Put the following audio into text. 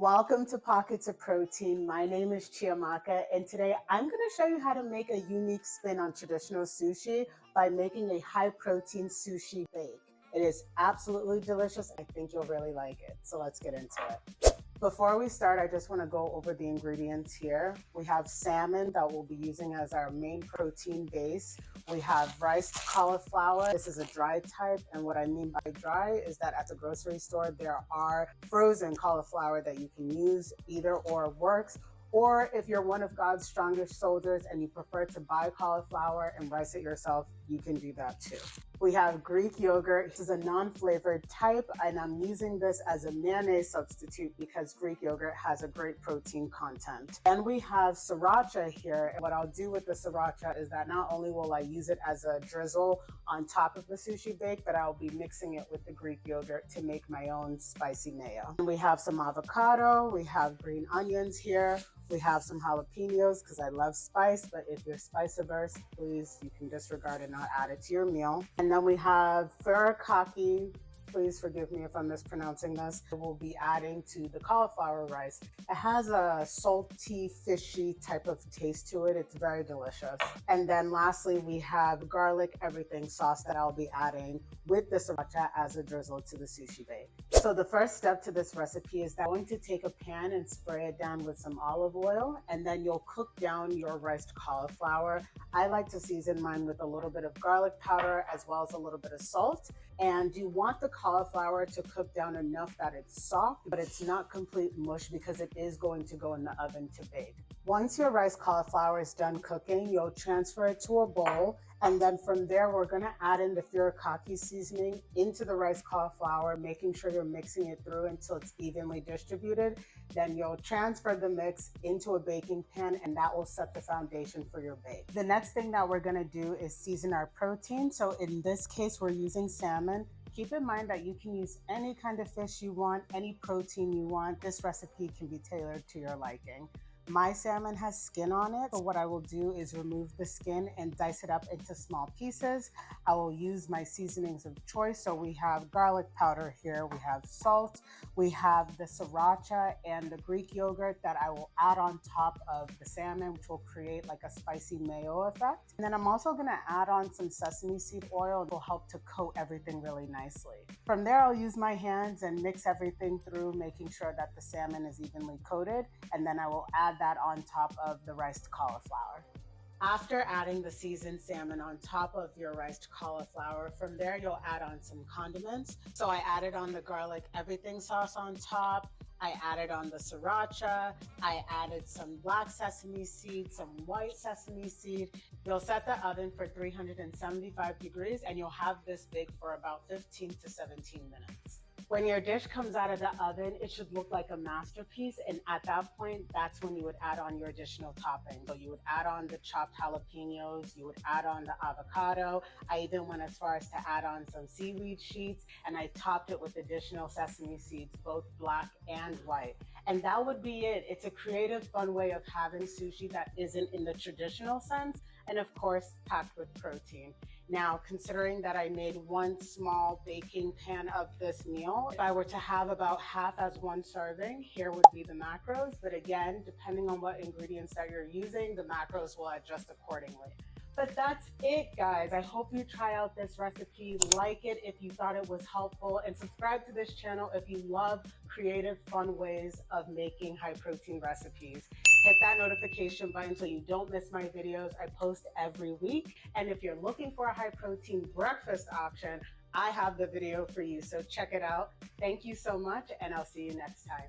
Welcome to Pockets of Protein. My name is Chiamaka, and today I'm going to show you how to make a unique spin on traditional sushi by making a high-protein sushi bake. It is absolutely delicious. I think you'll really like it. So let's get into it. Before we start, I just want to go over the ingredients here. We have salmon that we'll be using as our main protein base. We have riced cauliflower. This is a dry type, and what I mean by dry is that at the grocery store, there are frozen cauliflower that you can use. Either or works. Or if you're one of God's strongest soldiers and you prefer to buy cauliflower and rice it yourself, you can do that too. We have Greek yogurt. This is a non-flavored type, and I'm using this as a mayonnaise substitute because Greek yogurt has a great protein content. And we have sriracha here. What I'll do with the sriracha is that not only will I use it as a drizzle on top of the sushi bake, but I'll be mixing it with the Greek yogurt to make my own spicy mayo. And we have some avocado. We have green onions here. We have some jalapenos because I love spice, but if you're spice averse, please, you can disregard and not add it to your meal. And then we have furikake. Please forgive me if I'm mispronouncing this. We'll be adding to the cauliflower rice. It has a salty, fishy type of taste to it. It's very delicious. And then lastly, we have garlic everything sauce that I'll be adding with the sriracha as a drizzle to the sushi bake. So the first step to this recipe is that I'm going to take a pan and spray it down with some olive oil, and then you'll cook down your riced cauliflower. I like to season mine with a little bit of garlic powder as well as a little bit of salt. And you want the cauliflower to cook down enough that it's soft, but it's not complete mush because it is going to go in the oven to bake. Once your riced cauliflower is done cooking, you'll transfer it to a bowl. And then from there, we're gonna add in the furikake seasoning into the riced cauliflower, making sure you're mixing it through until it's evenly distributed. Then you'll transfer the mix into a baking pan, and that will set the foundation for your bake. The next thing that we're gonna do is season our protein. So in this case, we're using salmon. Keep in mind that you can use any kind of fish you want, any protein you want. This recipe can be tailored to your liking. My salmon has skin on it, so what I will do is remove the skin and dice it up into small pieces. I will use my seasonings of choice. So we have garlic powder here, we have salt, we have the sriracha and the Greek yogurt that I will add on top of the salmon, which will create like a spicy mayo effect. And then I'm also gonna add on some sesame seed oil. It will help to coat everything really nicely. From there, I'll use my hands and mix everything through, making sure that the salmon is evenly coated. And then I will add that on top of the riced cauliflower. After adding the seasoned salmon on top of your riced cauliflower, from there you'll add on some condiments. So I added on the garlic everything sauce on top. I added on the sriracha. I added some black sesame seed, some white sesame seed. You'll set the oven for 375 degrees and you'll have this bake for about 15 to 17 minutes. When your dish comes out of the oven, it should look like a masterpiece. And at that point, that's when you would add on your additional topping. So you would add on the chopped jalapenos, you would add on the avocado. I even went as far as to add on some seaweed sheets, and I topped it with additional sesame seeds, both black and white. And that would be it. It's a creative, fun way of having sushi that isn't in the traditional sense, and of course, packed with protein. Now, considering that I made one small baking pan of this meal, if I were to have about half as one serving, here would be the macros. But again, depending on what ingredients that you're using, the macros will adjust accordingly. But that's it, guys. I hope you try out this recipe, like it if you thought it was helpful, and subscribe to this channel if you love creative, fun ways of making high protein recipes. Hit that notification button so you don't miss my videos. I post every week. And if you're looking for a high protein breakfast option, I have the video for you. So check it out. Thank you so much, and I'll see you next time.